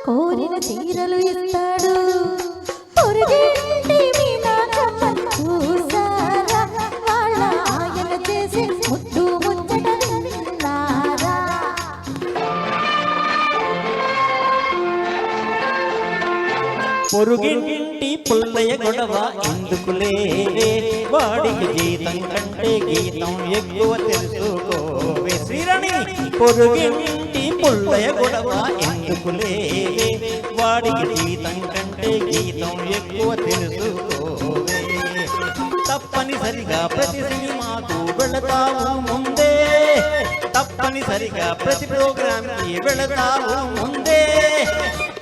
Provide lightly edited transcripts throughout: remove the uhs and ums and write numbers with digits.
కోరిన చీరలు ఇస్తాడు పొరుగేంటి మీనాక్షమ్మను చూసారా వాళ్ళ ఆయన చేసే ముద్దు ముచ్చట విన్నారా పొరుగింటి పుల్లయ్య గొడవ ఎందుకులే వాడికి జీతం కంటే గీతం ఎక్కువ తెలుసుకోవే శ్రీరాణి పొరుగింటి పుల్లయ్య గొడవ ఎందుకులే వాడికి జీతం కంటే గీతం ఎక్కువ తెలుసుకోవే తప్పనిసరిగా ప్రతి సినిమాకు వెళతావు ముందే తప్పనిసరిగా ప్రతి ప్రోగ్రాంకి వెళతావు ముందే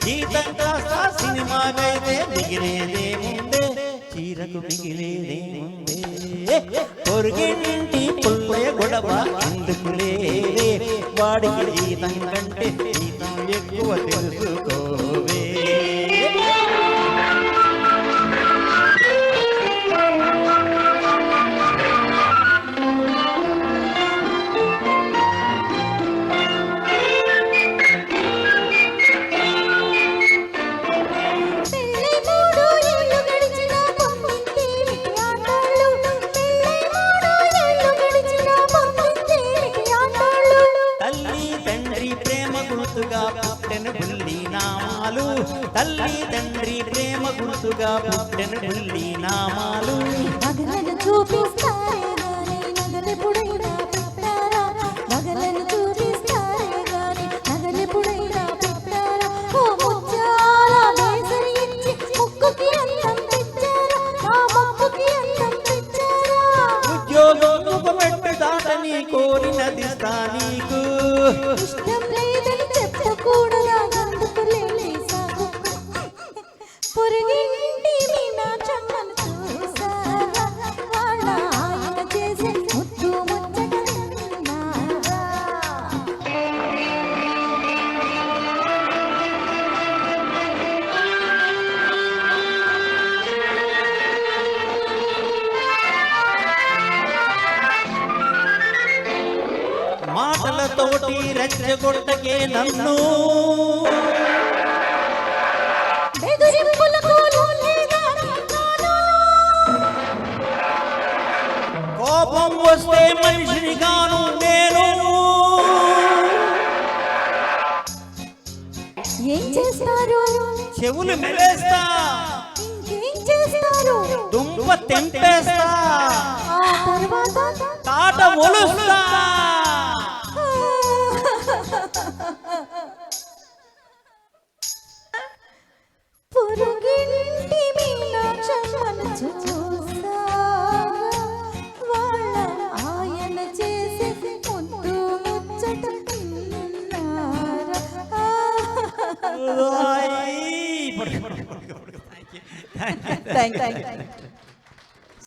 జీతం కాస్త సినిమాకైతే మిగిలేదే ముందే చీరకు మిగిలేదే ముందే పొరుగింటి పుల్లయ్య గొడవ ఎందుకులే వాడికి జీతం కంటే జీతం ఎక్కువ తెలుసుకోవే తల్లి తండ్రి ప్రేమ గుర్తుగా పుట్టిన బుల్లి నామాలు నగలను చూపిస్తారే గాని నగలెప్పుడైనా పెట్టారా నగలను చూపిస్తారే గాని నగలెప్పుడైనా పెట్టారా ఓ ముత్యాల మేసరి ఇచ్చి ముక్కుకి అందం తెచ్చారా నా ముక్కుకి అందం తెచ్చారా ఉద్యోగం పెట్టు దాటని కోరినది నీకు ఇష్టం లేదని చెప్పకూడదా అందుకు లేని సాగు పొరుగింటి మీనాక్షమ్మను చూసారా వాళ్ళ ఆయన చేసే ముద్దు ముచ్చట విన్నారా మాటలతోటి రెచ్చగొట్టకే నన్ను కోపం వస్తే మనిషిని గాను నేను ఏం చేస్తారు చెవులు మెలేస్తా ఇంకేం చేస్తారు దుంప తెంపేస్తా ఆ తర్వాత తాట ఒలుస్తా పొరుగింటి మీనాక్షమ్మను చూసారా వాళ్ళ ఆయన చేసే ముద్దు ముచ్చట విన్నారా థ్యాంక్ యూ